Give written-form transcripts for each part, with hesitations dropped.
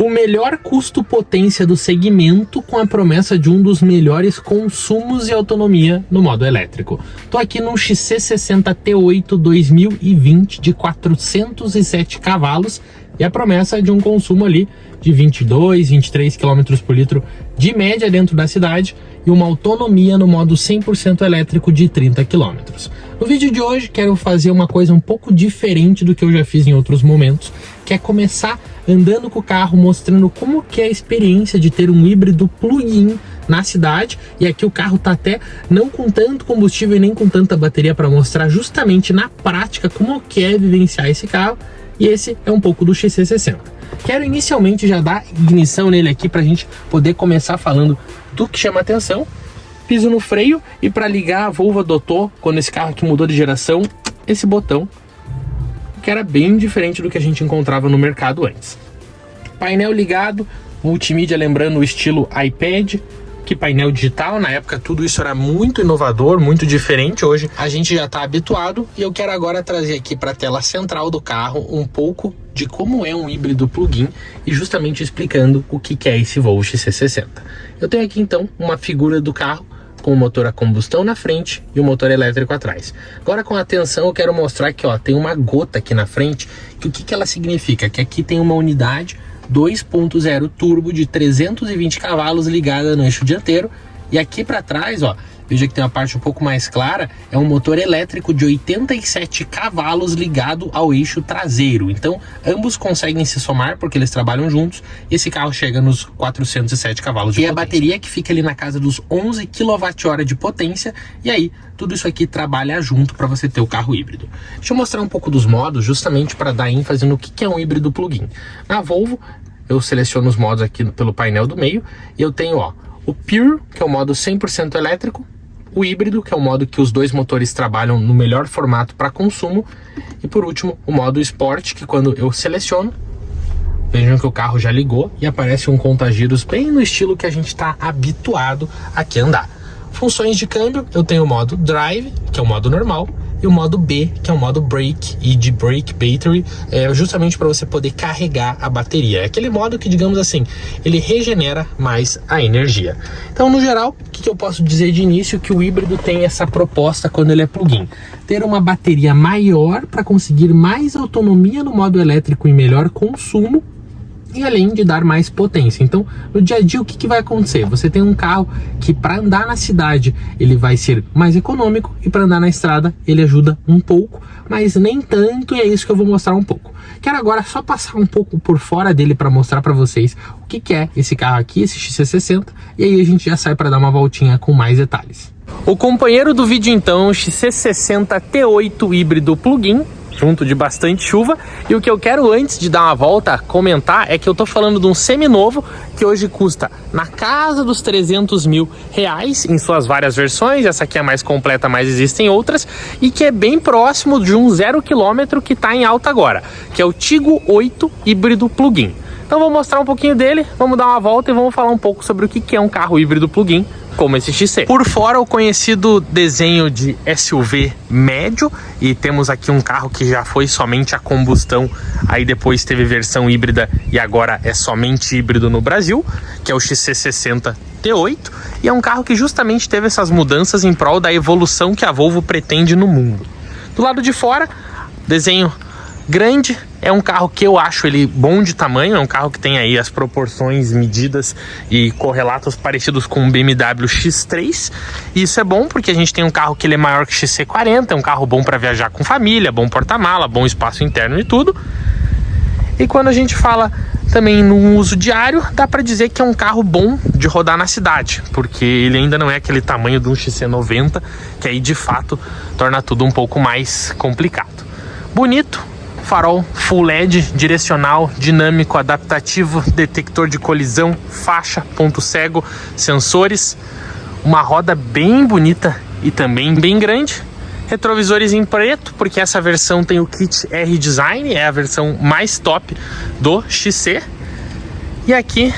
o melhor custo-potência do segmento com a promessa de um dos melhores consumos e autonomia no modo elétrico. Tô aqui num XC60 T8 2020 de 407 cavalos e a promessa de um consumo ali de 22, 23 km por litro de média dentro da cidade e uma autonomia no modo 100% elétrico de 30 km. No vídeo de hoje quero fazer uma coisa um pouco diferente do que eu já fiz em outros momentos, que é começar andando com o carro, mostrando como que é a experiência de ter um híbrido plug-in na cidade. E aqui o carro tá até não com tanto combustível e nem com tanta bateria para mostrar justamente na prática como que é vivenciar esse carro. E esse é um pouco do XC60. Quero inicialmente já dar ignição nele aqui para a gente poder começar falando do que chama atenção. Piso no freio e para ligar a Volvo adotou, quando esse carro aqui mudou de geração, esse botão, que era bem diferente do que a gente encontrava no mercado antes. Painel ligado, multimídia lembrando o estilo iPad, que painel digital, na época tudo isso era muito inovador, muito diferente. Hoje a gente já está habituado e eu quero agora trazer aqui para a tela central do carro um pouco de como é um híbrido plug-in e justamente explicando o que é esse Volvo XC60. Eu tenho aqui então uma figura do carro com o motor a combustão na frente e o motor elétrico atrás. Agora com atenção eu quero mostrar que tem uma gota aqui na frente, que o que ela significa? Que aqui tem uma unidade 2.0 turbo de 320 cavalos ligada no eixo dianteiro, e aqui para trás, veja que tem uma parte um pouco mais clara, é um motor elétrico de 87 cavalos ligado ao eixo traseiro. Então ambos conseguem se somar porque eles trabalham juntos e esse carro chega nos 407 cavalos de potência. E a bateria que fica ali na casa dos 11 kWh de potência, e aí tudo isso aqui trabalha junto para você ter o carro híbrido. Deixa eu mostrar um pouco dos modos justamente para dar ênfase no que é um híbrido plug-in. Na Volvo eu seleciono os modos aqui pelo painel do meio e eu tenho o Pure, que é o modo 100% elétrico, o híbrido, que é o modo que os dois motores trabalham no melhor formato para consumo, e por último o modo Sport, que quando eu seleciono, vejam que o carro já ligou e aparece um conta-giros bem no estilo que a gente está habituado aqui a andar. Funções de câmbio, eu tenho o modo Drive, que é o modo normal, e o modo B, que é o modo Brake e de Brake Battery, justamente para você poder carregar a bateria. É aquele modo que, digamos assim, ele regenera mais a energia. Então, no geral, o que eu posso dizer de início? Que o híbrido tem essa proposta quando ele é plug-in: ter uma bateria maior para conseguir mais autonomia no modo elétrico e melhor consumo, e além de dar mais potência. Então, no dia a dia, o que vai acontecer? Você tem um carro que para andar na cidade ele vai ser mais econômico e para andar na estrada ele ajuda um pouco, mas nem tanto, e é isso que eu vou mostrar um pouco. Quero agora só passar um pouco por fora dele para mostrar para vocês o que é esse carro aqui, esse XC60, e aí a gente já sai para dar uma voltinha com mais detalhes. O companheiro do vídeo então, o XC60 T8 híbrido plug-in, junto de bastante chuva. E o que eu quero, antes de dar uma volta, comentar é que eu tô falando de um seminovo que hoje custa na casa dos 300 mil reais em suas várias versões. Essa aqui é a mais completa, mas existem outras, e que é bem próximo de um 0 km que tá em alta agora, que é o Tigo 8 híbrido plug-in. Então vou mostrar um pouquinho dele, vamos dar uma volta e vamos falar um pouco sobre o que é um carro híbrido plug-in como esse XC. Por fora, o conhecido desenho de SUV médio, e temos aqui um carro que já foi somente a combustão, aí depois teve versão híbrida e agora é somente híbrido no Brasil, que é o XC60 T8, e é um carro que justamente teve essas mudanças em prol da evolução que a Volvo pretende no mundo. Do lado de fora, desenho grande, é um carro que eu acho ele bom de tamanho, é um carro que tem aí as proporções, medidas e correlatos parecidos com o BMW X3, e isso é bom porque a gente tem um carro que ele é maior que o XC40, é um carro bom para viajar com família, bom porta-mala, bom espaço interno e tudo. E quando a gente fala também no uso diário, dá para dizer que é um carro bom de rodar na cidade, porque ele ainda não é aquele tamanho de um XC90, que aí de fato torna tudo um pouco mais complicado. Bonito, farol Full LED, direcional, dinâmico, adaptativo, detector de colisão, faixa, ponto cego, sensores, uma roda bem bonita e também bem grande, retrovisores em preto, porque essa versão tem o kit R-Design, é a versão mais top do XC, e aqui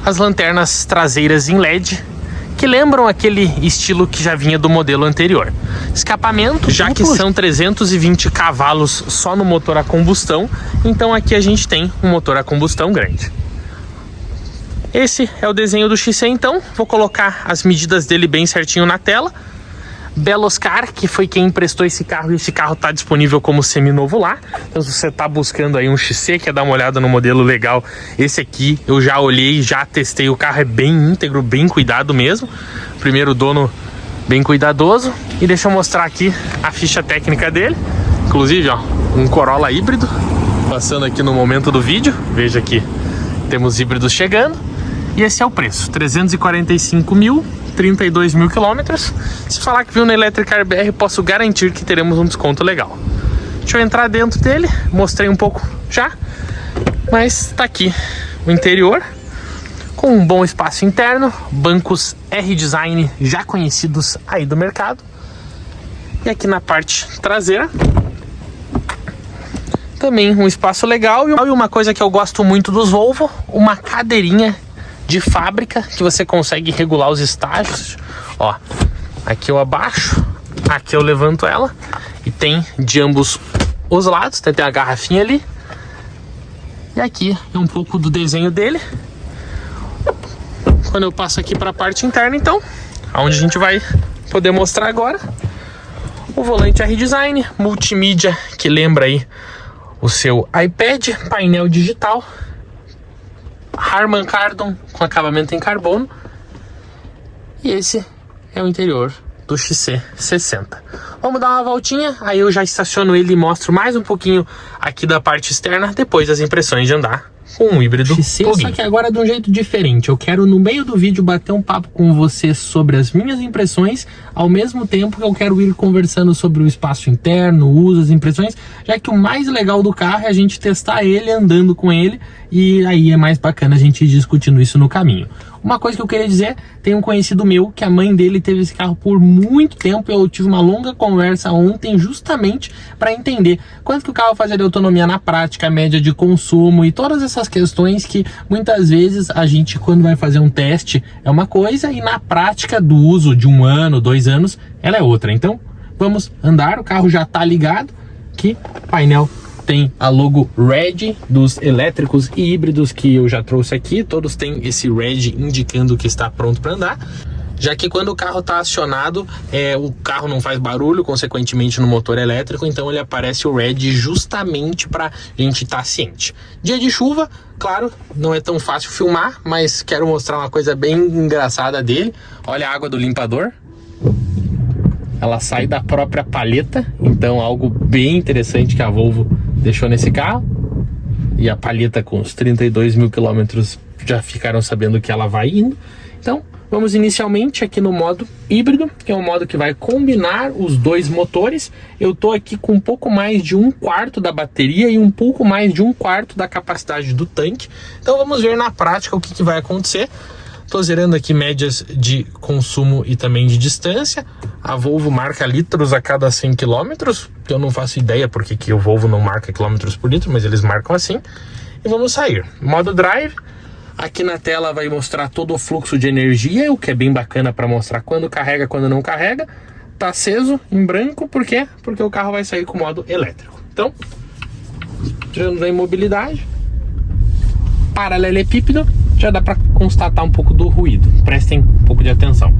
as lanternas traseiras em LED, que lembram aquele estilo que já vinha do modelo anterior. Escapamento, já que são 320 cavalos só no motor a combustão, então aqui a gente tem um motor a combustão grande. Esse é o desenho do XC, então vou colocar as medidas dele bem certinho na tela. Beloscar, que foi quem emprestou esse carro, e esse carro está disponível como seminovo lá. Então se você está buscando aí um XC, quer dar uma olhada no modelo legal, esse aqui eu já olhei, já testei, o carro é bem íntegro, bem cuidado mesmo. Primeiro dono bem cuidadoso. E deixa eu mostrar aqui a ficha técnica dele. Inclusive, ó, um Corolla híbrido passando aqui no momento do vídeo. Veja aqui, temos híbridos chegando. E esse é o preço, 345 mil, 32 mil quilômetros. Se falar que viu na Electricar BR, posso garantir que teremos um desconto legal. Deixa eu entrar dentro dele, mostrei um pouco já, mas tá aqui o interior, com um bom espaço interno, bancos R-Design já conhecidos aí do mercado. E aqui na parte traseira, também um espaço legal. E uma coisa que eu gosto muito dos Volvo, uma cadeirinha de fábrica que você consegue regular os estágios. Ó, aqui eu abaixo, aqui eu levanto ela, e tem de ambos os lados, tem a garrafinha ali. E aqui é um pouco do desenho dele. Quando eu passo aqui para a parte interna, então, aonde a gente vai poder mostrar agora, o volante R-Design, multimídia que lembra aí o seu iPad, painel digital, Harman Kardon com acabamento em carbono. E esse é o interior do XC60. Vamos dar uma voltinha, aí eu já estaciono ele e mostro mais um pouquinho aqui da parte externa, depois das impressões de andar com um híbrido XC, plug-in. só que agora de um jeito diferente. Eu quero no meio do vídeo bater um papo com você sobre as minhas impressões, ao mesmo tempo que eu quero ir conversando sobre o espaço interno, o uso, as impressões, já que o mais legal do carro é a gente testar ele, andando com ele, e aí é mais bacana a gente ir discutindo isso no caminho. Uma coisa que eu queria dizer, tem um conhecido meu que a mãe dele teve esse carro por muito tempo. Eu tive uma longa conversa ontem justamente para entender quanto que o carro fazia de autonomia na prática, a média de consumo e todas essas questões que muitas vezes a gente, quando vai fazer um teste, é uma coisa e na prática do uso de 1 ano, 2 anos, ela é outra. Então vamos andar, o carro já está ligado, que painel tem a logo Red dos elétricos e híbridos que eu já trouxe aqui. Todos têm esse Red indicando que está pronto para andar, já que quando o carro está acionado, o carro não faz barulho, consequentemente no motor elétrico, então ele aparece o Red justamente para a gente estar ciente. Dia de chuva, claro, não é tão fácil filmar, mas quero mostrar uma coisa bem engraçada dele. Olha a água do limpador. Ela sai da própria palheta, então algo bem interessante que a Volvo deixou nesse carro. E a palheta com os 32 mil quilômetros já ficaram sabendo que ela vai indo. Então vamos inicialmente aqui no modo híbrido, que é um modo que vai combinar os dois motores. Eu tô aqui com um pouco mais de 1/4 da bateria e um pouco mais de 1/4 da capacidade do tanque. Então vamos ver na prática o que vai acontecer. Estou zerando aqui médias de consumo e também de distância. A Volvo marca litros a cada 100 km. Eu não faço ideia porque que o Volvo não marca quilômetros por litro, mas eles marcam assim. E vamos sair. Modo Drive. Aqui na tela vai mostrar todo o fluxo de energia, o que é bem bacana para mostrar quando carrega, quando não carrega. Tá aceso em branco, por quê? Porque o carro vai sair com modo elétrico. Então, tirando da imobilidade, paralelepípedo, já dá para constatar um pouco do ruído. Prestem um pouco de atenção.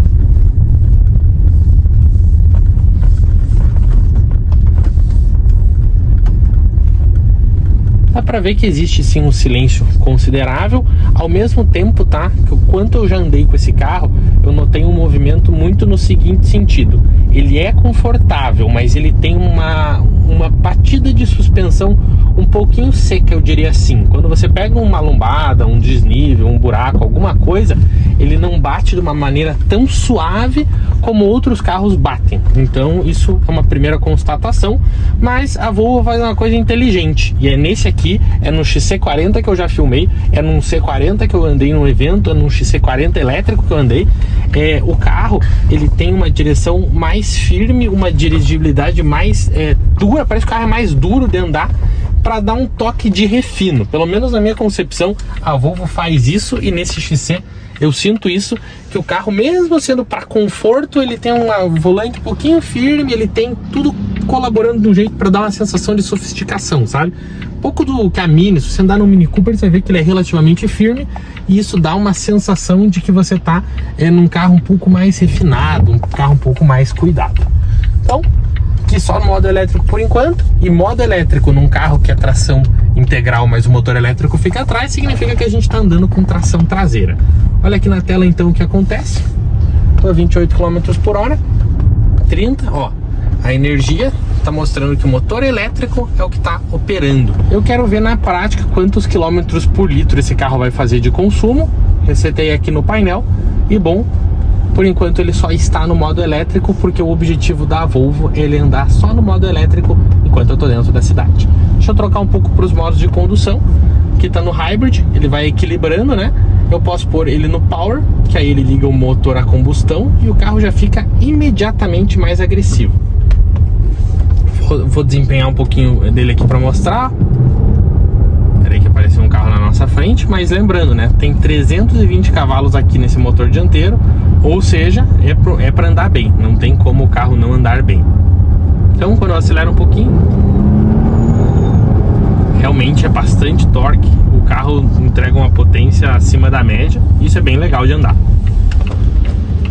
Dá para ver que existe sim um silêncio considerável. Ao mesmo tempo, tá? Que quanto eu já andei com esse carro, eu notei um movimento muito no seguinte sentido: ele é confortável, mas ele tem uma batida de suspensão um pouquinho seca, eu diria assim. Quando você pega uma lombada, um desnível, um buraco, alguma coisa, ele não bate de uma maneira tão suave como outros carros batem. Então isso é uma primeira constatação, mas a Volvo faz uma coisa inteligente, e é nesse aqui, é no XC40 que eu já filmei, é num C40 que eu andei num evento, é num XC40 elétrico que eu andei. O carro, ele tem uma direção mais firme, uma dirigibilidade mais dura, parece que o carro é mais duro de andar. para dar um toque de refino. Pelo menos na minha concepção, a Volvo faz isso, e nesse XC eu sinto isso, que o carro, mesmo sendo para conforto, ele tem um volante um pouquinho firme, ele tem tudo colaborando de um jeito para dar uma sensação de sofisticação, sabe? Um pouco do que a Mini, se você andar no Mini Cooper, você vai ver que ele é relativamente firme, e isso dá uma sensação de que você tá num carro um pouco mais refinado, um carro um pouco mais cuidado. Então, aqui só no modo elétrico por enquanto, e modo elétrico num carro que é tração integral, mas o motor elétrico fica atrás, significa que a gente está andando com tração traseira. Olha aqui na tela então o que acontece. Estou a 28 km por hora, 30, ó, a energia está mostrando que o motor elétrico é o que está operando. Eu quero ver na prática quantos quilômetros por litro esse carro vai fazer de consumo. Resetei aqui no painel e, bom, por enquanto ele só está no modo elétrico, porque o objetivo da Volvo é ele andar só no modo elétrico enquanto eu estou dentro da cidade. Deixa eu trocar um pouco para os modos de condução. Aqui está no Hybrid, ele vai equilibrando, né? Eu posso pôr ele no Power, que aí ele liga o motor a combustão e o carro já fica imediatamente mais agressivo. Vou desempenhar um pouquinho dele aqui para mostrar. Peraí que apareceu um carro na nossa frente, mas lembrando, né? Tem 320 cavalos aqui nesse motor dianteiro, ou seja, é para andar bem, não tem como o carro não andar bem. Então, quando eu acelero um pouquinho, realmente é bastante torque, o carro entrega uma potência acima da média, isso é bem legal de andar.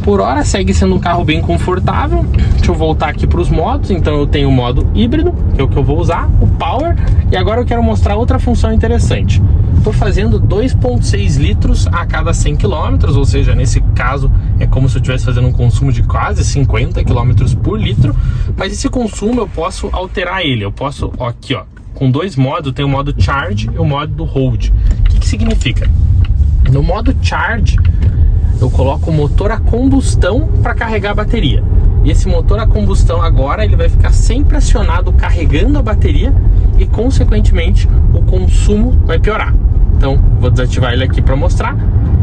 Por hora segue sendo um carro bem confortável. Deixa eu voltar aqui para os modos. Então eu tenho o modo híbrido, que é o que eu vou usar, o Power, e agora eu quero mostrar outra função interessante. Estou fazendo 2,6 litros a cada 100 km, ou seja, nesse caso é como se eu estivesse fazendo um consumo de quase 50 km por litro, mas esse consumo eu posso alterar ele. Eu posso, ó, aqui ó, com dois modos, tem o modo Charge e o modo Hold. O que significa? No modo Charge, eu coloco o motor a combustão para carregar a bateria. E esse motor a combustão agora ele vai ficar sempre acionado carregando a bateria e, consequentemente, o consumo vai piorar. Então, vou desativar ele aqui para mostrar.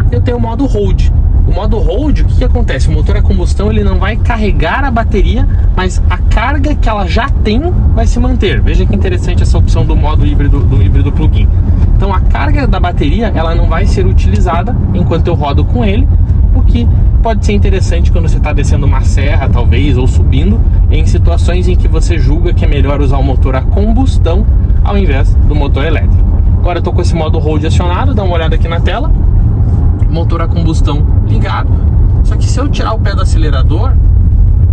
Eu tenho o modo Hold. O modo Hold, o que acontece? O motor a combustão ele não vai carregar a bateria, mas a carga que ela já tem vai se manter. Veja que interessante essa opção do modo híbrido, do híbrido plug-in. Então, a carga da bateria ela não vai ser utilizada enquanto eu rodo com ele, o que pode ser interessante quando você está descendo uma serra, talvez, ou subindo, em situações em que você julga que é melhor usar o motor a combustão ao invés do motor elétrico. Agora eu estou com esse modo Hold acionado, dá uma olhada aqui na tela, motor a combustão ligado, só que se eu tirar o pé do acelerador,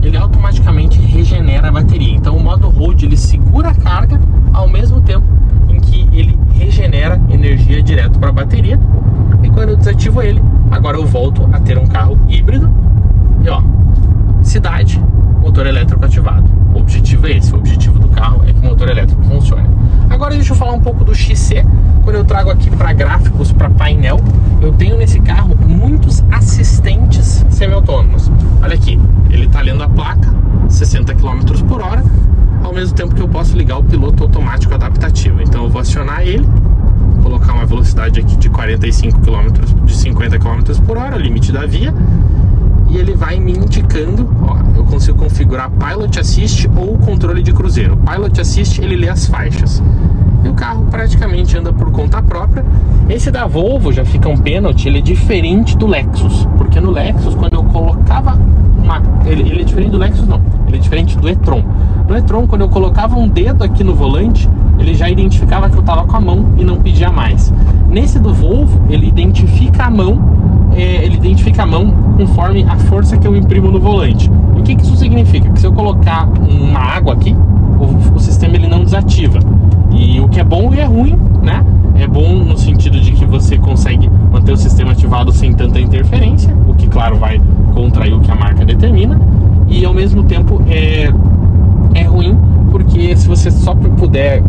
ele automaticamente regenera a bateria. Então o modo Hold ele segura a carga ao mesmo tempo em que ele regenera energia direto para a bateria. E quando eu desativo ele, agora eu volto a ter um carro híbrido. E ó, cidade, motor elétrico ativado. O objetivo é esse, o objetivo do carro é que o motor elétrico funcione. Agora deixa eu falar um pouco do XC. Quando eu trago aqui para gráficos, para painel, eu tenho nesse carro muitos assistentes semi-autônomos. Olha aqui, ele está lendo a placa, 60 km por hora, ao mesmo tempo que eu posso ligar o piloto automático adaptativo. Então eu vou acionar ele, colocar uma velocidade aqui de 45 km, de 50 km por hora, limite da via, e ele vai me indicando, ó, eu consigo configurar Pilot Assist ou controle de cruzeiro. O Pilot Assist ele lê as faixas e o carro praticamente anda por conta própria. Esse da Volvo já fica um pênalti, ele é diferente do Lexus, porque no Lexus quando eu colocava ele é diferente do Lexus não, ele é diferente do e-tron. No e-tron, quando eu colocava um dedo aqui no volante, ele já identificava que eu estava com a mão e não pedia mais. Nesse do Volvo, ele identifica a mão, conforme a força que eu imprimo no volante. E o que isso significa? Que se eu colocar uma água aqui, o sistema ele não desativa. E o que é bom e é ruim, né? É bom no sentido de que você consegue manter o sistema ativado sem tanta interferência, o que, claro, vai contrair o que a marca determina. E, ao mesmo tempo, é ruim porque se você só puder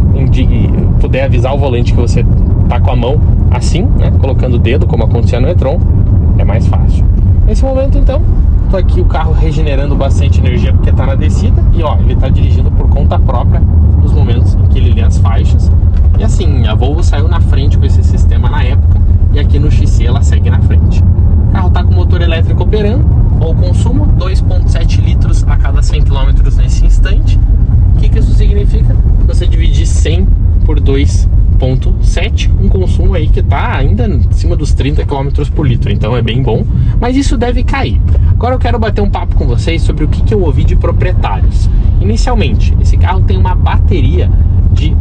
avisar o volante que você tá com a mão assim, né, colocando o dedo, como acontecia no e-tron, é mais fácil. Nesse momento, então, tô aqui o carro regenerando bastante energia porque tá na descida e ó, ele tá dirigindo por conta própria nos momentos em que ele lê as faixas. E assim, a Volvo saiu na frente com esse sistema na época e aqui no XC ela segue na frente. O carro tá com o motor elétrico operando, ou consumo 2,7 litros a cada 100 km nesse instante. O que isso significa? Se você dividir 100 por 2.7, um consumo aí que tá ainda acima dos 30 km por litro, então é bem bom, mas isso deve cair. Agora eu quero bater um papo com vocês sobre o que eu ouvi de proprietários. Inicialmente, esse carro tem uma bateria de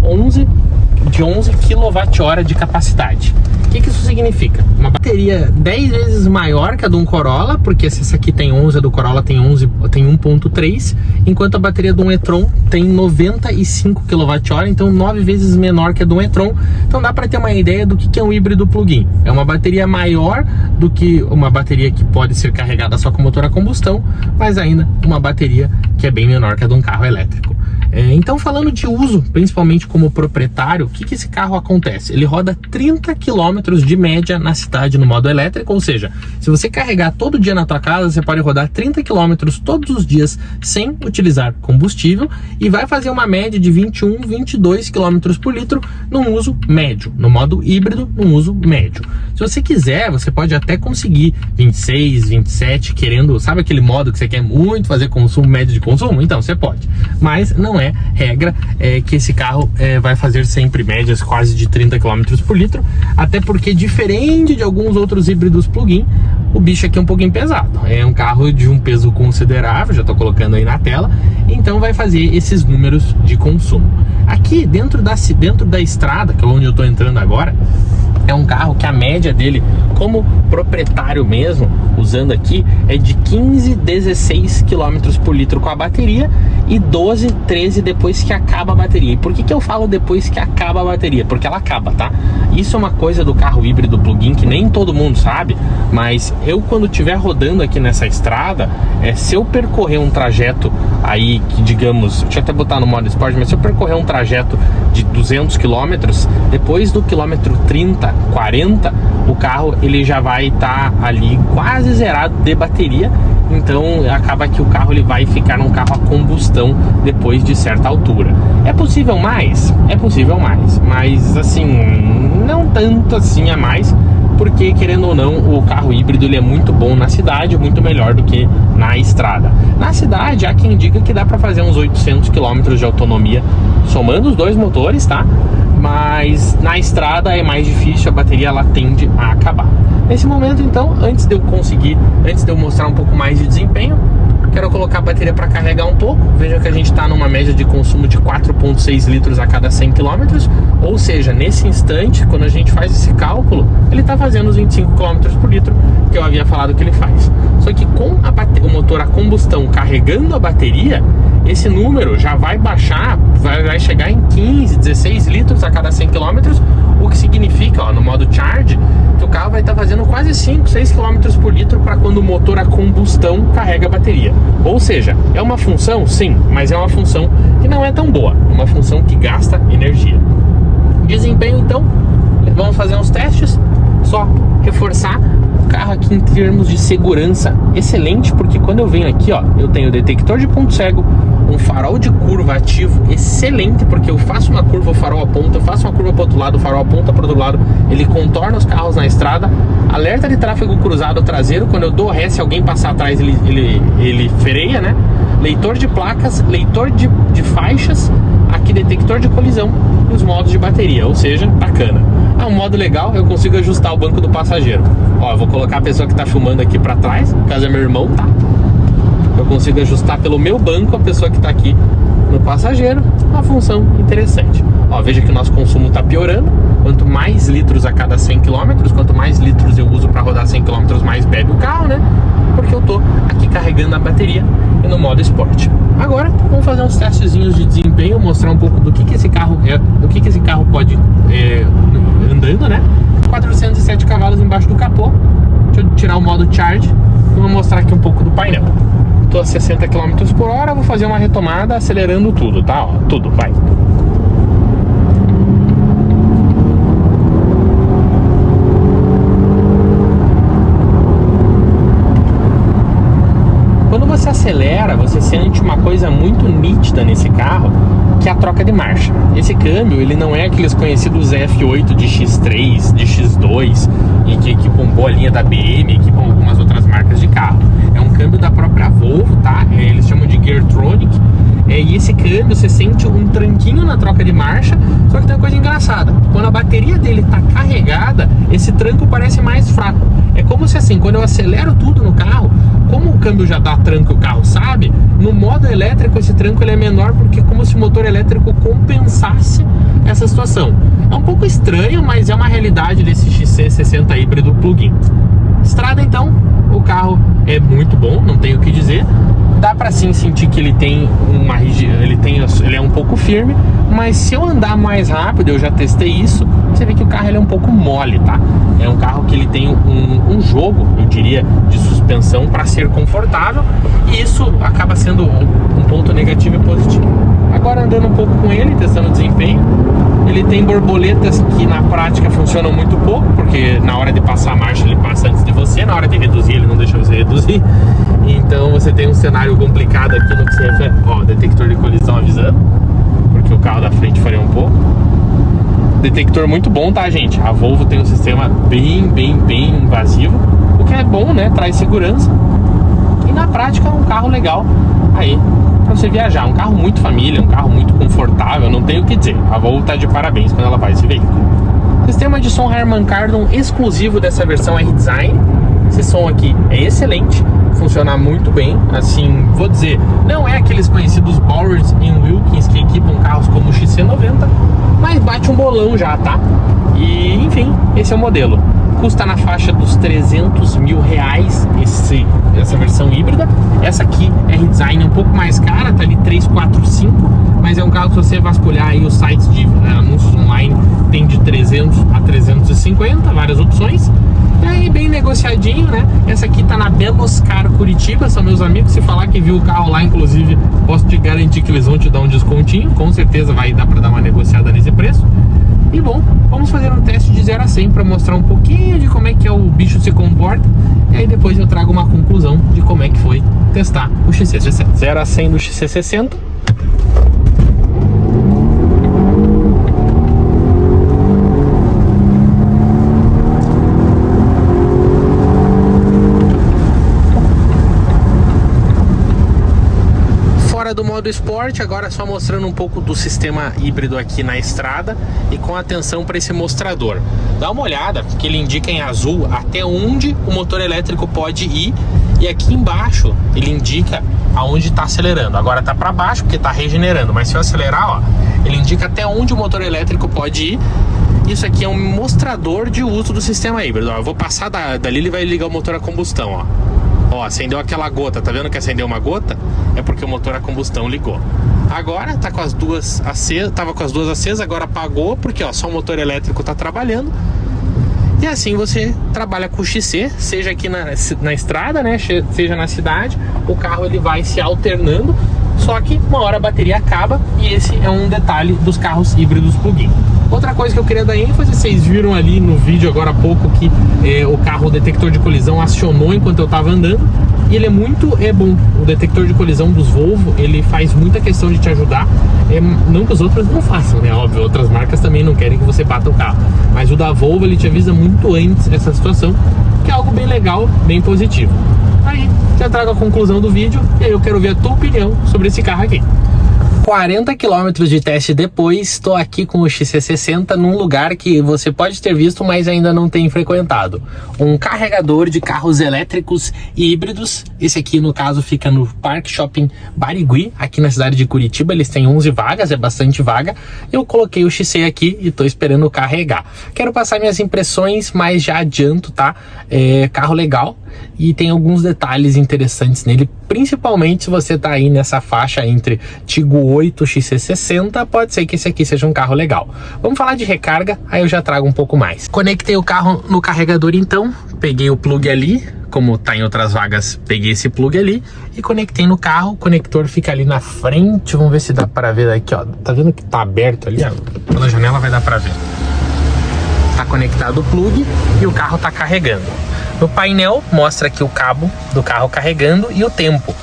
11 kWh de capacidade. O que isso significa? Uma bateria 10 vezes maior que a de um Corolla, porque se essa aqui tem 11, a do Corolla tem 1.3, enquanto a bateria do e-tron tem 95 kWh, então 9 vezes menor que a do e-tron. Então dá para ter uma ideia do que é um híbrido plug-in. É uma bateria maior do que uma bateria que pode ser carregada só com motor a combustão, mas ainda uma bateria que é bem menor que a de um carro elétrico. Então, falando de uso, principalmente como proprietário, o que esse carro acontece? Ele roda 30 km de média na cidade no modo elétrico, ou seja, se você carregar todo dia na tua casa, você pode rodar 30 km todos os dias sem utilizar combustível e vai fazer uma média de 21, 22 km por litro num uso médio, no modo híbrido, num uso médio. Se você quiser, você pode até conseguir 26, 27, querendo, sabe aquele modo que você quer muito fazer consumo médio de consumo? Então, você pode, mas não é regra que esse carro vai fazer sempre médias quase de 30 km por litro, até porque diferente de alguns outros híbridos plug-in, o bicho aqui é um pouquinho pesado, é um carro de um peso considerável, já estou colocando aí na tela, então vai fazer esses números de consumo. Aqui dentro da estrada, que é onde eu estou entrando agora, é um carro que a média dele, como proprietário mesmo, usando aqui, é de 15, 16 km por litro com a bateria e 12, 13 depois que acaba a bateria. E por que eu falo depois que acaba a bateria? Porque ela acaba, tá? Isso é uma coisa do carro híbrido plug-in que nem todo mundo sabe, mas eu quando estiver rodando aqui nessa estrada, se eu percorrer um trajeto aí que, digamos, deixa eu até botar no modo esporte, mas se eu percorrer um trajeto de 200 km, depois do quilômetro 30, 40, o carro ele já vai estar ali quase zerado de bateria, então acaba que o carro ele vai ficar num carro a combustão depois de certa altura. É possível mais? É possível mais, mas assim, não tanto assim a mais, porque querendo ou não, o carro híbrido ele é muito bom na cidade, muito melhor do que na estrada. Na cidade há quem diga que dá para fazer uns 800 km de autonomia somando os dois motores, tá? Mas na estrada é mais difícil, a bateria ela tende a acabar. Nesse momento então, antes de eu mostrar um pouco mais de desempenho, quero colocar a bateria para carregar um pouco. Veja que a gente está numa média de consumo de 4,6 litros a cada 100 km, ou seja, nesse instante, quando a gente faz esse cálculo, ele está fazendo os 25 km por litro que eu havia falado que ele faz. Só que com o motor a combustão carregando a bateria, esse número já vai baixar, vai chegar em 15, 16 litros a cada 100 km, o que significa, ó, no modo charge, que o carro vai estar fazendo quase 5, 6 km por litro para quando o motor a combustão carrega a bateria. Ou seja, é uma função? Sim, mas é uma função que não é tão boa, é uma função que gasta energia. Desempenho então, vamos fazer uns testes, só reforçar o carro aqui em termos de segurança excelente, porque quando eu venho aqui, ó, eu tenho detector de ponto cego, um farol de curva ativo excelente, porque eu faço uma curva, o farol aponta, eu faço uma curva para o outro lado, o farol aponta para o outro lado, ele contorna os carros na estrada, alerta de tráfego cruzado traseiro, quando eu dou ré, se alguém passar atrás ele freia, né? Leitor de placas, leitor de faixas, aqui detector de colisão e os modos de bateria, ou seja, bacana. Um modo legal, eu consigo ajustar o banco do passageiro. Ó, eu vou colocar a pessoa que está filmando aqui para trás, no caso é meu irmão, tá? Eu consigo ajustar pelo meu banco a pessoa que está aqui no passageiro, uma função interessante. Ó, veja que o nosso consumo está piorando. Quanto mais litros a cada 100 km, quanto mais litros eu uso para rodar 100 km, mais bebe o carro, né? Porque eu tô aqui carregando a bateria e no modo esporte. Agora, vamos fazer uns testezinhos de desempenho, mostrar um pouco do que esse carro é, do que esse carro pode andando, né? 407 cavalos embaixo do capô. Deixa eu tirar o modo charge e vou mostrar aqui um pouco do painel. Tô a 60 km por hora, vou fazer uma retomada acelerando tudo, tá? Ó, tudo, vai. Quando você acelera, você sente uma coisa muito nítida nesse carro, que é a troca de marcha. Esse câmbio, ele não é aqueles conhecidos F8 de X3, de X2, e que equipam bolinha da BM, equipam algumas outras marcas de carro. É um câmbio da própria Volvo, tá? Eles chamam de Geartronic. E esse câmbio, você sente um tranquinho na troca de marcha, só que tem uma coisa engraçada. Quando a bateria dele tá carregada, esse tranco parece mais fraco. É como se assim, quando eu acelero tudo no carro, como o câmbio já dá tranco e o carro sabe, no modo elétrico esse tranco ele é menor, porque é como se o motor elétrico compensasse essa situação. É um pouco estranho, mas é uma realidade desse XC60 híbrido plug-in. Estrada então, o carro é muito bom, não tenho o que dizer. Dá pra sim sentir que ele tem ele é um pouco firme, mas se eu andar mais rápido, eu já testei isso, você vê que o carro ele é um pouco mole, tá? É um carro que ele tem um jogo, eu diria, de suspensão para ser confortável, e isso acaba sendo um ponto negativo e positivo. Agora andando um pouco com ele, testando o desempenho, ele tem borboletas que na prática funcionam muito pouco, porque na hora de passar a marcha ele passa antes de você, na hora de reduzir ele não deixa você reduzir. Então você tem um cenário complicado aqui no que se refere, ó, detector de colisão avisando, porque o carro da frente faria um pouco. Detector muito bom, tá, gente? A Volvo tem um sistema bem invasivo, o que é bom, né? Traz segurança. E na prática é um carro legal aí pra você viajar, um carro muito família, um carro muito confortável, não tenho o que dizer. A Volvo tá de parabéns quando ela faz esse veículo. Sistema de som Harman Kardon exclusivo dessa versão R-Design. Esse som aqui é excelente, funciona muito bem, assim, vou dizer, não é aqueles conhecidos Bowers e Wilkins que equipam carros como o XC90, mas bate um bolão já, tá? E, enfim, esse é o modelo. Custa na faixa dos 300 mil reais essa versão híbrida. Essa aqui é R-Design um pouco mais cara, tá ali 345, mas é um carro que você vasculhar aí os sites de anúncios online, tem de 300 a 350, várias opções. E aí bem negociadinho, né? Essa aqui tá na Beloscar Curitiba, são meus amigos. Se falar que viu o carro lá, inclusive, posso te garantir que eles vão te dar um descontinho. Com certeza vai dar pra dar uma negociada nesse preço. E bom, vamos fazer um teste de 0 a 100 para mostrar um pouquinho de como é que o bicho se comporta. E aí depois eu trago uma conclusão de como é que foi testar o XC60. 0 a 100 do XC60. Do modo esporte, agora só mostrando um pouco do sistema híbrido aqui na estrada e com atenção para esse mostrador. Dá uma olhada, que ele indica em azul até onde o motor elétrico pode ir, e aqui embaixo ele indica aonde está acelerando. Agora está para baixo porque está regenerando, mas se eu acelerar, ó, ele indica até onde o motor elétrico pode ir. Isso aqui é um mostrador de uso do sistema híbrido. Ó, eu vou passar dali, ele vai ligar o motor a combustão, ó. Ó, acendeu aquela gota, tá vendo que acendeu uma gota? É porque o motor a combustão ligou. Agora tá com as duas acesas, tava com as duas acesas, agora apagou, porque ó, só o motor elétrico tá trabalhando. E assim você trabalha com o XC, seja aqui na estrada, né, seja na cidade, o carro ele vai se alternando, só que uma hora a bateria acaba, e esse é um detalhe dos carros híbridos plug-in. Outra coisa que eu queria dar ênfase, vocês viram ali no vídeo agora há pouco que o detector de colisão acionou enquanto eu estava andando, e ele é bom. O detector de colisão dos Volvo, ele faz muita questão de te ajudar, não que os outros não façam, né, óbvio, outras marcas também não querem que você bata o carro, mas o da Volvo ele te avisa muito antes essa situação, que é algo bem legal, bem positivo. Aí já trago a conclusão do vídeo, e aí eu quero ver a tua opinião sobre esse carro aqui. 40 km de teste depois, estou aqui com o XC60 num lugar que você pode ter visto, mas ainda não tem frequentado. Um carregador de carros elétricos e híbridos. Esse aqui, no caso, fica no Park Shopping Barigui, aqui na cidade de Curitiba. Eles têm 11 vagas, é bastante vaga. Eu coloquei o XC aqui e estou esperando carregar. Quero passar minhas impressões, mas já adianto, tá? Carro legal e tem alguns detalhes interessantes nele, principalmente se você tá aí nessa faixa entre Tiggo 8 XC60, pode ser que esse aqui seja um carro legal. Vamos falar de recarga, aí eu já trago um pouco mais. Conectei o carro no carregador então, peguei o plug ali, como tá em outras vagas, peguei esse plug ali e conectei no carro. O conector fica ali na frente, vamos ver se dá para ver aqui, ó. Tá vendo que tá aberto ali, ó? Pela janela vai dar para ver. Tá conectado o plug e o carro tá carregando. No painel mostra aqui o cabo do carro carregando e o tempo.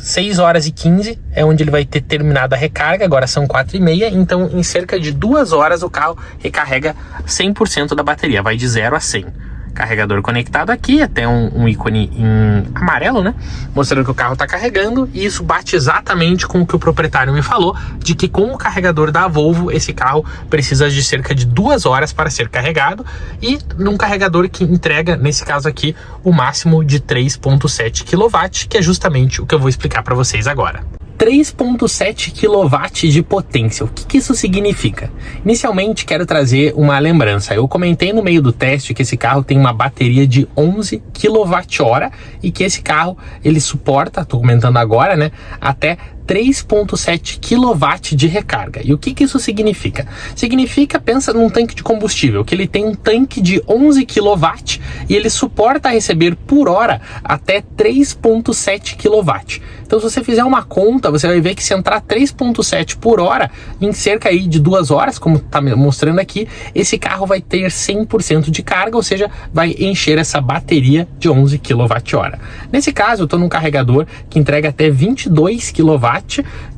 6 horas e 15 é onde ele vai ter terminado a recarga, agora são 4h30, então em cerca de 2 horas o carro recarrega 100% da bateria, vai de 0 a 100. Carregador conectado aqui, até um ícone em amarelo, né? Mostrando que o carro está carregando, e isso bate exatamente com o que o proprietário me falou, de que com o carregador da Volvo, esse carro precisa de cerca de 2 horas para ser carregado, e num carregador que entrega, nesse caso aqui, o máximo de 3,7 kW, que é justamente o que eu vou explicar para vocês agora. 3,7 kW de potência. O que isso significa? Inicialmente, quero trazer uma lembrança. Eu comentei no meio do teste que esse carro tem uma bateria de 11 kWh e que esse carro, ele suporta, estou comentando agora, né, até 3,7 kW de recarga. E o que isso significa? Significa, pensa num tanque de combustível, que ele tem um tanque de 11 kW e ele suporta receber por hora até 3,7 kW. Então, se você fizer uma conta, você vai ver que se entrar 3,7 por hora, em cerca aí de 2 horas, como está mostrando aqui, esse carro vai ter 100% de carga, ou seja, vai encher essa bateria de 11 kWh. Nesse caso, eu estou num carregador que entrega até 22 kW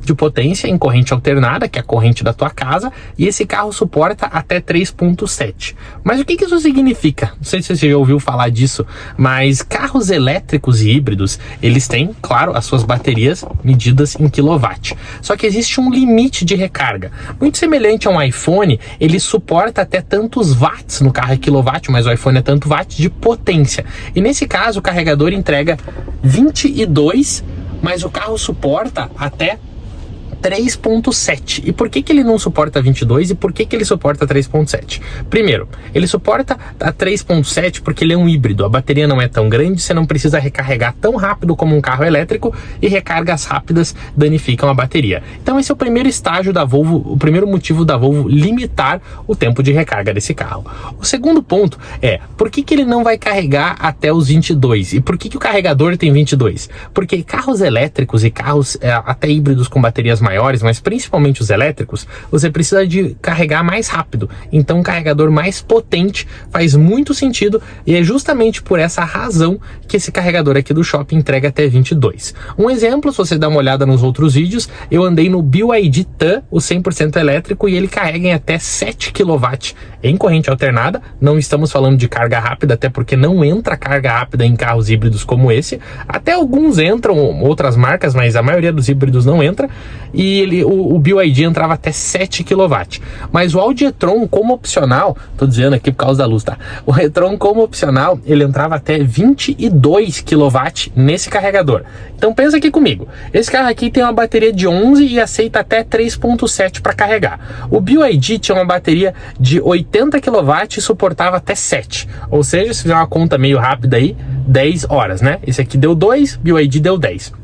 de potência em corrente alternada, que é a corrente da tua casa, e esse carro suporta até 3,7. Mas o que isso significa? Não sei se você já ouviu falar disso, mas carros elétricos e híbridos, eles têm, claro, as suas baterias medidas em quilowatt. Só que existe um limite de recarga. Muito semelhante a um iPhone, ele suporta até tantos watts, no carro é quilowatt, mas o iPhone é tanto watt de potência. E nesse caso, o carregador entrega 22, mas o carro suporta até 3,7. E por que ele não suporta 22 e por que ele suporta 3,7? Primeiro, ele suporta a 3,7 porque ele é um híbrido, a bateria não é tão grande, você não precisa recarregar tão rápido como um carro elétrico e recargas rápidas danificam a bateria. Então esse é o primeiro estágio da Volvo, o primeiro motivo da Volvo limitar o tempo de recarga desse carro. O segundo ponto é, por que ele não vai carregar até os 22? E por que o carregador tem 22? Porque carros elétricos e carros até híbridos com baterias maiores, mas principalmente os elétricos, você precisa de carregar mais rápido. Então um carregador mais potente faz muito sentido e é justamente por essa razão que esse carregador aqui do Shopping entrega até 22. Um exemplo, se você dar uma olhada nos outros vídeos, eu andei no BYD TAN, o 100% elétrico, e ele carrega em até 7 kW em corrente alternada. Não estamos falando de carga rápida, até porque não entra carga rápida em carros híbridos como esse. Até alguns entram, outras marcas, mas a maioria dos híbridos não entra. E o BYD entrava até 7 kW. Mas o Audi e-tron como opcional, tô dizendo aqui por causa da luz, tá? O e-tron como opcional, ele entrava até 22 kW nesse carregador. Então pensa aqui comigo. Esse carro aqui tem uma bateria de 11 e aceita até 3,7 para carregar. O BYD tinha uma bateria de 80 kW e suportava até 7. Ou seja, se fizer uma conta meio rápida aí, 10 horas, né? Esse aqui deu 2, BYD deu 10.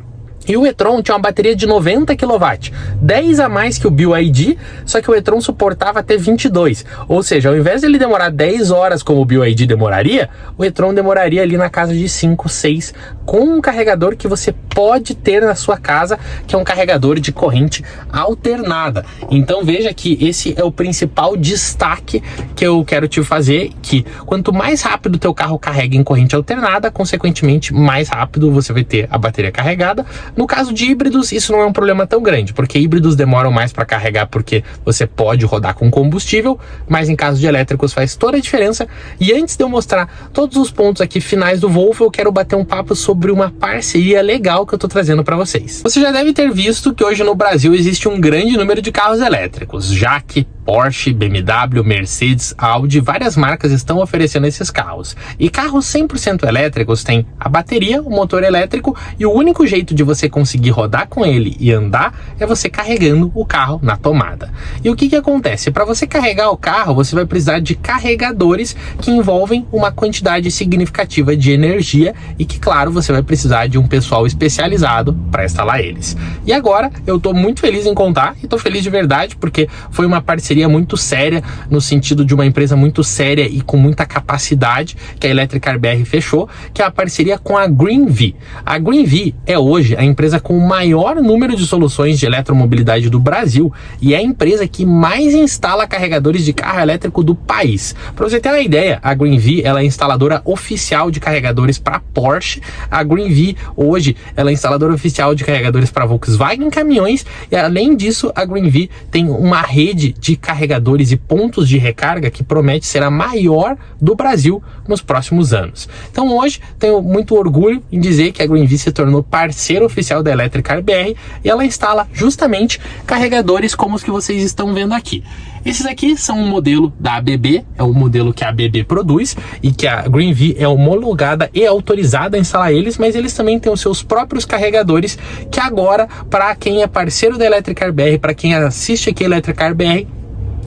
E o e-tron tinha uma bateria de 90 kW, 10 a mais que o BYD, só que o e-tron suportava até 22. Ou seja, ao invés de ele demorar 10 horas como o BYD demoraria, o e-tron demoraria ali na casa de 5, 6, com um carregador que você pode ter na sua casa, que é um carregador de corrente alternada. Então veja que esse é o principal destaque que eu quero te fazer, que quanto mais rápido o teu carro carrega em corrente alternada, consequentemente mais rápido você vai ter a bateria carregada. No caso de híbridos, isso não é um problema tão grande, porque híbridos demoram mais para carregar porque você pode rodar com combustível, mas em caso de elétricos faz toda a diferença. E antes de eu mostrar todos os pontos aqui finais do Volvo, eu quero bater um papo sobre uma parceria legal que eu tô trazendo para vocês. Você já deve ter visto que hoje no Brasil existe um grande número de carros elétricos. Jaque, Porsche, BMW, Mercedes, Audi, várias marcas estão oferecendo esses carros. E carros 100% elétricos têm a bateria, o motor elétrico, e o único jeito de você conseguir rodar com ele e andar é você carregando o carro na tomada. E o que acontece? Para você carregar o carro, você vai precisar de carregadores que envolvem uma quantidade significativa de energia e que, claro, você vai precisar de um pessoal especializado para instalar eles. E agora, eu estou muito feliz em contar, e estou feliz de verdade, porque foi uma parceria parceria muito séria, no sentido de uma empresa muito séria e com muita capacidade, que a Electricar BR fechou, que é a parceria com a GreenV. A GreenV é hoje a empresa com o maior número de soluções de eletromobilidade do Brasil e é a empresa que mais instala carregadores de carro elétrico do país. Para você ter uma ideia, a GreenV ela é instaladora oficial de carregadores para Porsche. A GreenV hoje ela é instaladora oficial de carregadores para Volkswagen caminhões e além disso a GreenV tem uma rede de carregadores e pontos de recarga que promete ser a maior do Brasil nos próximos anos. Então hoje tenho muito orgulho em dizer que a GreenV se tornou parceira oficial da Electricar BR e ela instala justamente carregadores como os que vocês estão vendo aqui. Esses aqui são um modelo da ABB, é o modelo que a ABB produz e que a GreenV é homologada e autorizada a instalar eles, mas eles também têm os seus próprios carregadores que agora, para quem é parceiro da Electricar BR, para quem assiste aqui a Electricar BR,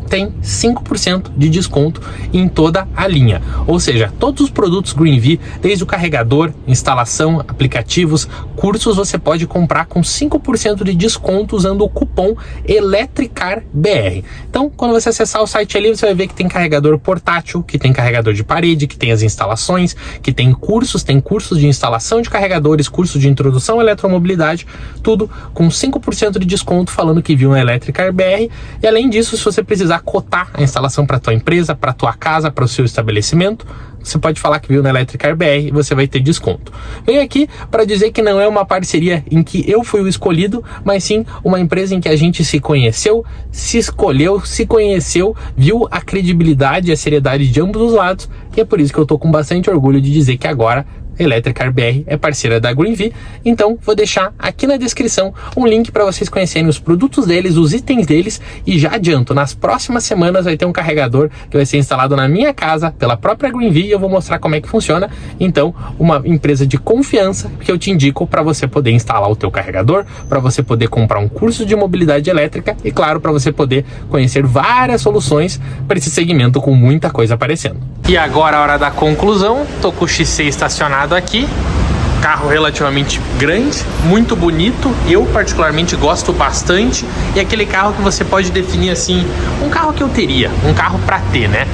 tem 5% de desconto em toda a linha. Ou seja, todos os produtos GreenV, desde o carregador, instalação, aplicativos, cursos, você pode comprar com 5% de desconto usando o cupom ELETRICARBR. Então, quando você acessar o site ali, você vai ver que tem carregador portátil, que tem carregador de parede, que tem as instalações, que tem cursos de instalação de carregadores, cursos de introdução à eletromobilidade, tudo com 5% de desconto, falando que viu na Electricar BR. E além disso, se você precisar cotar a instalação para tua empresa, para tua casa, para o seu estabelecimento, você pode falar que viu na Electricar BR e você vai ter desconto. Venho aqui para dizer que não é uma parceria em que eu fui o escolhido, mas sim uma empresa em que a gente se conheceu, se escolheu, se conheceu, viu a credibilidade e a seriedade de ambos os lados, e é por isso que eu tô com bastante orgulho de dizer que agora Electricar BR é parceira da GreenV. Então vou deixar aqui na descrição um link para vocês conhecerem os produtos deles, os itens deles, e já adianto, nas próximas semanas vai ter um carregador que vai ser instalado na minha casa pela própria GreenV e eu vou mostrar como é que funciona. Então, uma empresa de confiança que eu te indico para você poder instalar o teu carregador, para você poder comprar um curso de mobilidade elétrica e claro, para você poder conhecer várias soluções para esse segmento com muita coisa aparecendo. E agora a hora da conclusão. Tô com o XC estacionado aqui, carro relativamente grande, muito bonito, eu particularmente gosto bastante, e aquele carro que você pode definir assim, um carro que eu teria, um carro pra ter, né?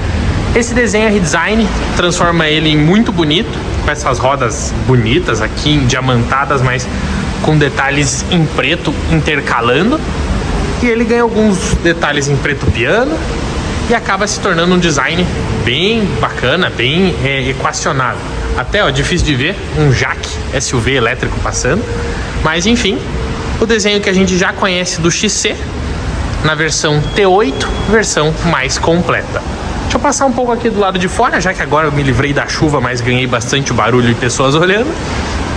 Esse desenho redesign transforma ele em muito bonito, com essas rodas bonitas aqui, diamantadas, mas com detalhes em preto intercalando, e ele ganha alguns detalhes em preto piano, e acaba se tornando um design bem bacana, bem equacionado. Até, ó, difícil de ver um Jaque SUV elétrico passando. Mas enfim, o desenho que a gente já conhece do XC, na versão T8, versão mais completa. Deixa eu passar um pouco aqui do lado de fora, já que agora eu me livrei da chuva, mas ganhei bastante barulho e pessoas olhando.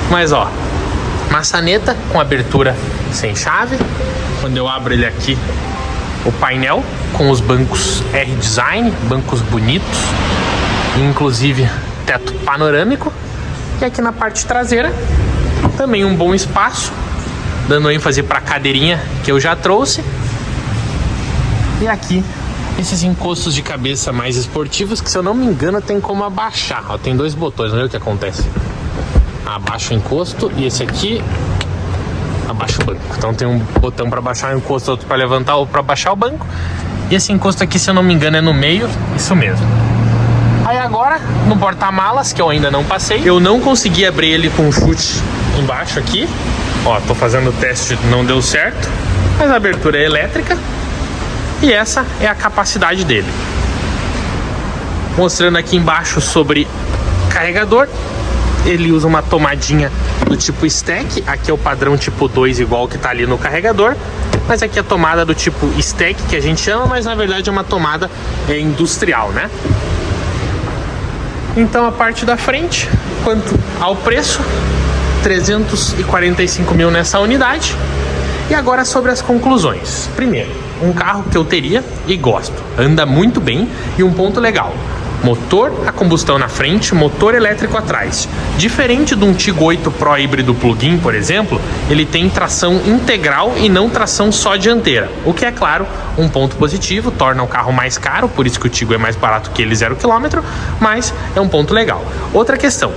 Mas ó, maçaneta com abertura sem chave. Quando eu abro ele aqui, o painel com os bancos R-Design, bancos bonitos, inclusive teto panorâmico. E aqui na parte traseira também um bom espaço, dando ênfase para a cadeirinha que eu já trouxe. E aqui esses encostos de cabeça mais esportivos que, se eu não me engano, tem como abaixar. Ó, tem dois botões, olha o que acontece. Abaixa o encosto e esse aqui abaixa o banco. Então tem um botão para baixar o encosto, outro para levantar ou para baixar o banco. E esse encosto aqui, se eu não me engano, é no meio. Isso mesmo. Aí agora, no porta-malas, que eu ainda não passei, eu não consegui abrir ele com chute embaixo aqui. Ó, tô fazendo o teste, não deu certo. Mas a abertura é elétrica. E essa é a capacidade dele. Mostrando aqui embaixo sobre carregador. Ele usa uma tomadinha do tipo stack. Aqui é o padrão tipo 2, igual que tá ali no carregador. Mas aqui é a tomada do tipo stack, que a gente chama, mas na verdade é uma tomada industrial, né? Então a parte da frente, quanto ao preço, 345 mil nessa unidade. E agora sobre as conclusões. Primeiro, um carro que eu teria e gosto. Anda muito bem e um ponto legal. Motor a combustão na frente, motor elétrico atrás. Diferente de um Tigo 8 Pro híbrido plug-in, por exemplo, ele tem tração integral e não tração só dianteira. O que é, claro, um ponto positivo, torna o carro mais caro, por isso que o Tigo é mais barato que ele 0 km, mas é um ponto legal. Outra questão,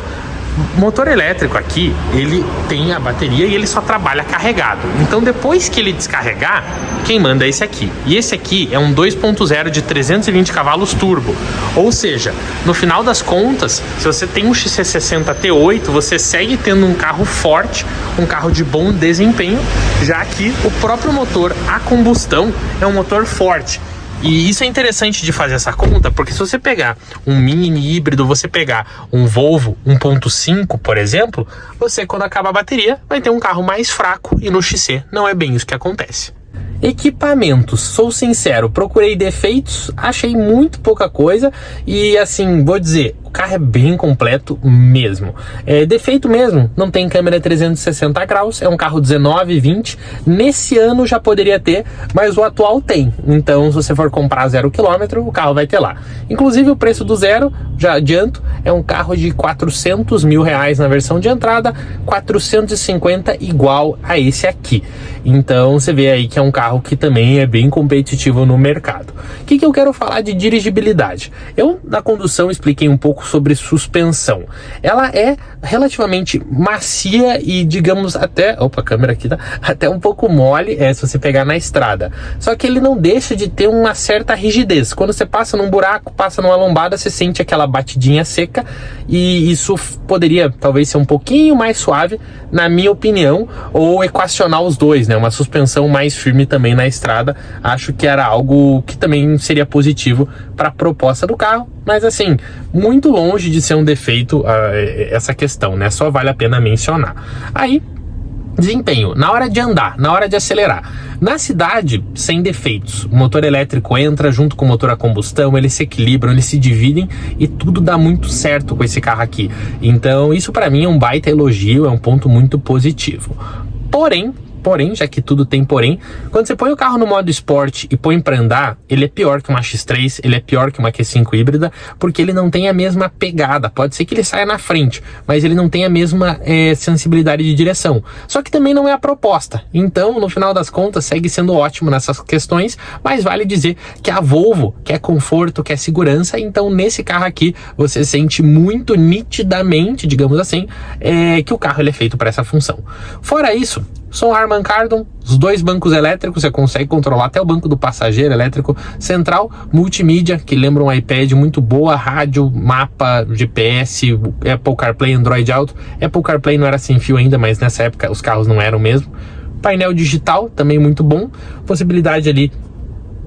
Motor elétrico aqui, ele tem a bateria e ele só trabalha carregado. Então depois que ele descarregar, quem manda é esse aqui. E esse aqui é um 2.0 de 320 cavalos turbo. Ou seja, no final das contas, se você tem um XC60 T8, você segue tendo um carro forte, um carro de bom desempenho, já que o próprio motor a combustão é um motor forte. E isso é interessante de fazer essa conta, porque se você pegar um mini híbrido, você pegar um Volvo 1.5, por exemplo, você, quando acaba a bateria, vai ter um carro mais fraco, e no XC não é bem isso que acontece. Equipamentos, sou sincero, procurei defeitos, achei muito pouca coisa e assim, vou dizer, o carro é bem completo mesmo. Defeito mesmo, não tem câmera 360 graus, é um carro 19/20, nesse ano já poderia ter, mas o atual tem, então se você for comprar 0 km, o carro vai ter lá. Inclusive o preço do zero, já adianto, é um carro de 400 mil reais na versão de entrada, 450 igual a esse aqui. Então você vê aí que é um carro que também é bem competitivo no mercado. O que eu quero falar de dirigibilidade? Eu, na condução, expliquei um pouco sobre suspensão. Ela é relativamente macia e, digamos, até... Opa, a câmera aqui tá... Até um pouco mole, se você pegar na estrada. Só que ele não deixa de ter uma certa rigidez. Quando você passa num buraco, passa numa lombada, você sente aquela batidinha seca e isso poderia, talvez, ser um pouquinho mais suave, na minha opinião, ou equacionar os dois, né? Uma suspensão mais firme também na estrada. Acho que era algo que também seria positivo para a proposta do carro, mas assim, muito longe de ser um defeito essa questão, né? Só vale a pena mencionar. Aí, desempenho, na hora de andar, na hora de acelerar. Na cidade, sem defeitos. O motor elétrico entra junto com o motor a combustão, eles se equilibram, eles se dividem e tudo dá muito certo com esse carro aqui. Então, isso para mim é um baita elogio, é um ponto muito positivo. Porém, já que tudo tem porém, quando você põe o carro no modo esporte e põe para andar, ele é pior que uma X3, ele é pior que uma Q5 híbrida, porque ele não tem a mesma pegada. Pode ser que ele saia na frente, mas ele não tem a mesma sensibilidade de direção. Só que também não é a proposta. Então, no final das contas, segue sendo ótimo nessas questões, mas vale dizer que a Volvo quer conforto, quer segurança, então nesse carro aqui você sente muito nitidamente, digamos assim, que o carro ele é feito para essa função. Fora isso, som Harman Kardon, os dois bancos elétricos, você consegue controlar até o banco do passageiro elétrico, central, multimídia, que lembra um iPad, muito boa, rádio, mapa, GPS, Apple CarPlay, Android Auto. Apple CarPlay não era sem fio ainda, mas nessa época os carros não eram mesmo. Painel digital, também muito bom, possibilidade ali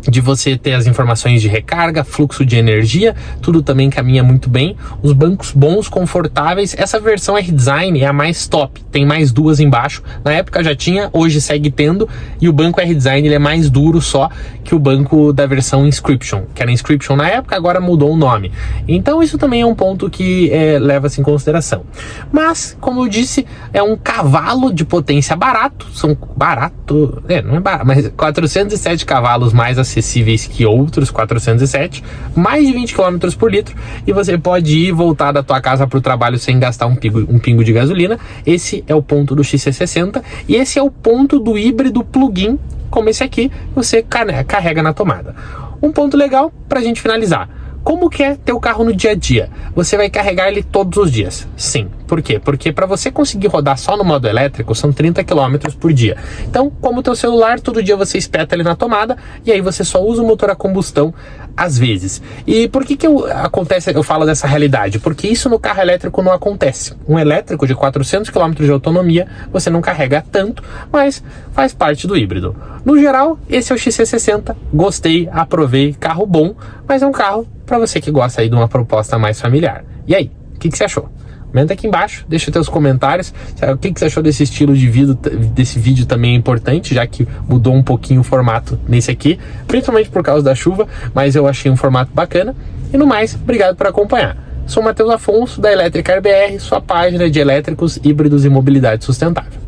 de você ter as informações de recarga, fluxo de energia, tudo também caminha muito bem. Os bancos bons, confortáveis. Essa versão R-Design é a mais top, tem mais duas embaixo. Na época já tinha, hoje segue tendo, e o banco R-Design ele é mais duro só que o banco da versão Inscription, que era Inscription na época, agora mudou o nome. Então isso também é um ponto que leva-se em consideração. Mas, como eu disse, é um cavalo de potência barato, não é barato, mas 407 cavalos mais acessíveis que outros 407, mais de 20 km por litro, e você pode ir e voltar da tua casa para o trabalho sem gastar um pingo de gasolina. Esse é o ponto do XC60 e esse é o ponto do híbrido plug-in, como esse aqui, você carrega na tomada. Um ponto legal para a gente finalizar: como que é ter o carro no dia a dia? Você vai carregar ele todos os dias? Sim. Por quê? Porque para você conseguir rodar só no modo elétrico, são 30 km por dia. Então, como o teu celular, todo dia você espeta ele na tomada e aí você só usa o motor a combustão às vezes. E por que eu falo dessa realidade? Porque isso no carro elétrico não acontece. Um elétrico de 400 km de autonomia, você não carrega tanto, mas faz parte do híbrido. No geral, esse é o XC60. Gostei, aprovei, carro bom, mas é um carro para você que gosta aí de uma proposta mais familiar. E aí, o que você achou? Comenta aqui embaixo, deixa teus comentários. O que você achou desse estilo de vídeo? Desse vídeo também é importante, já que mudou um pouquinho o formato nesse aqui, principalmente por causa da chuva, mas eu achei um formato bacana. E no mais, obrigado por acompanhar. Sou Matheus Afonso, da Electricar BR, sua página de elétricos, híbridos e mobilidade sustentável.